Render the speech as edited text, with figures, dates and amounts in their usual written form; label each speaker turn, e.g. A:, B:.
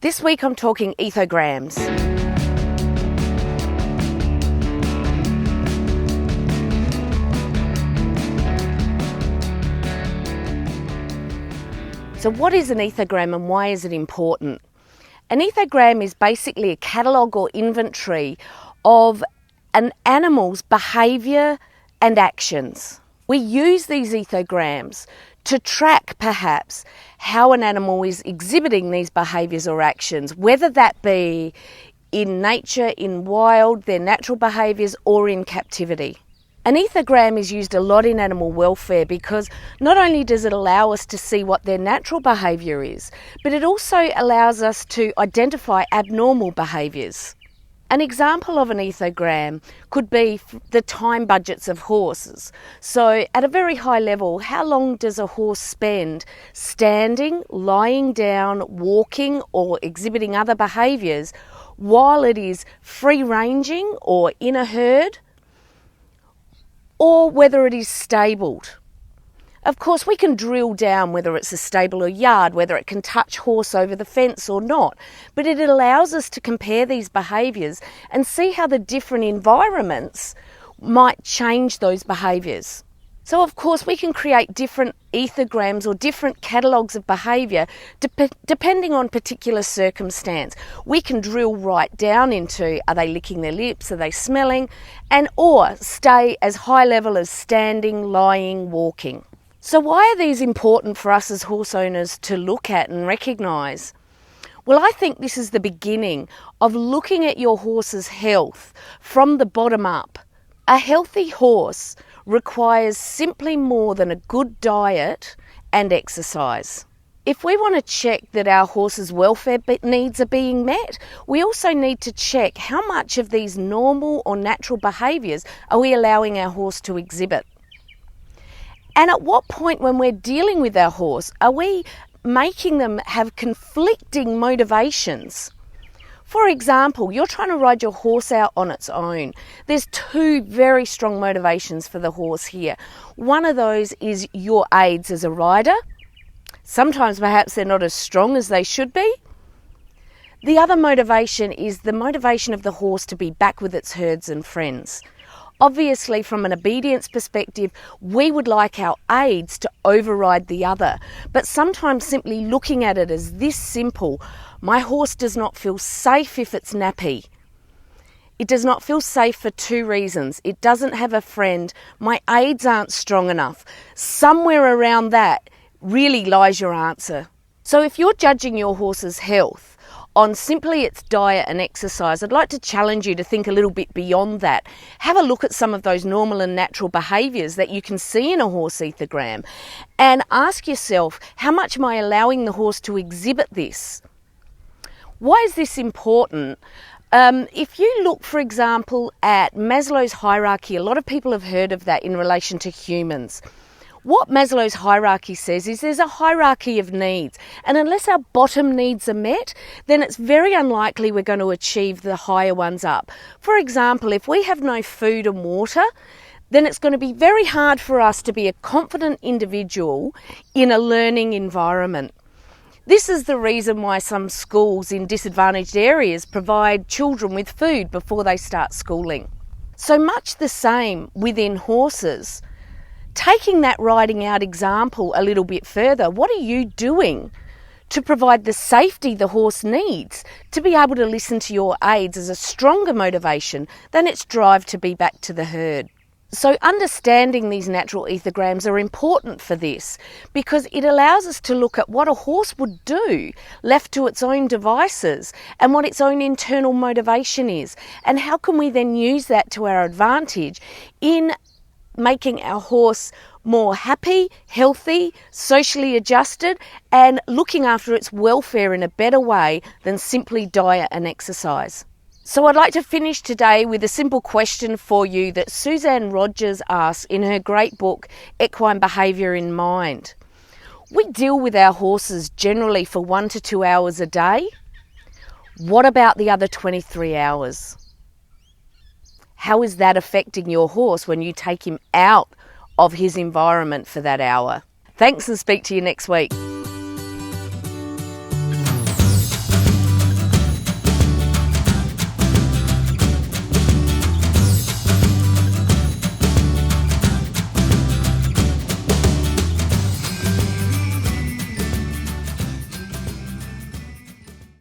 A: This week I'm talking ethograms. So what is an ethogram and why is it important? An ethogram is basically a catalogue or inventory of an animal's behaviour and actions. We use these ethograms to track perhaps how an animal is exhibiting these behaviours or actions, whether that be in nature, in wild, their natural behaviours, or in captivity. An ethogram is used a lot in animal welfare because not only does it allow us to see what their natural behaviour is, but it also allows us to identify abnormal behaviours. An example of an ethogram could be the time budgets of horses. So at a very high level, how long does a horse spend standing, lying down, walking or exhibiting other behaviours while it is free-ranging or in a herd, or whether it is stabled? Of course, we can drill down whether it's a stable or yard, whether it can touch horse over the fence or not, but it allows us to compare these behaviours and see how the different environments might change those behaviours. So of course we can create different ethograms or different catalogues of behaviour depending on particular circumstance. We can drill right down into, are they licking their lips, are they smelling, or stay as high level as standing, lying, walking. So why are these important for us as horse owners to look at and recognise? Well, I think this is the beginning of looking at your horse's health from the bottom up. A healthy horse requires simply more than a good diet and exercise. If we want to check that our horse's welfare needs are being met, we also need to check how much of these normal or natural behaviours are we allowing our horse to exhibit. And at what point when we're dealing with our horse are we making them have conflicting motivations? For example, you're trying to ride your horse out on its own. There's two very strong motivations for the horse here. One of those is your aids as a rider. Sometimes perhaps they're not as strong as they should be. The other motivation is the motivation of the horse to be back with its herds and friends. Obviously, from an obedience perspective, we would like our aids to override the other, but sometimes simply looking at it as this simple: my horse does not feel safe if it's nappy. It does not feel safe for two reasons. It doesn't have a friend, my aids aren't strong enough. Somewhere around that really lies your answer. So if you're judging your horse's health on simply its diet and exercise, I'd like to challenge you to think a little bit beyond that. Have a look at some of those normal and natural behaviours that you can see in a horse ethogram and ask yourself, how much am I allowing the horse to exhibit this? Why is this important? If you look, for example, at Maslow's hierarchy, a lot of people have heard of that in relation to humans. What Maslow's hierarchy says is there's a hierarchy of needs, and unless our bottom needs are met, then it's very unlikely we're going to achieve the higher ones up. For example, if we have no food and water, then it's going to be very hard for us to be a confident individual in a learning environment. This is the reason why some schools in disadvantaged areas provide children with food before they start schooling. So much the same within horses. Taking that riding out example a little bit further, what are you doing to provide the safety the horse needs to be able to listen to your aids as a stronger motivation than its drive to be back to the herd? So understanding these natural ethograms are important for this because it allows us to look at what a horse would do left to its own devices and what its own internal motivation is, and how can we then use that to our advantage in making our horse more happy, healthy, socially adjusted, and looking after its welfare in a better way than simply diet and exercise. So I'd like to finish today with a simple question for you that Suzanne Rogers asks in her great book, Equine Behaviour in Mind. We deal with our horses generally for 1 to 2 hours a day. What about the other 23 hours? How is that affecting your horse when you take him out of his environment for that hour? Thanks, and speak to you next week.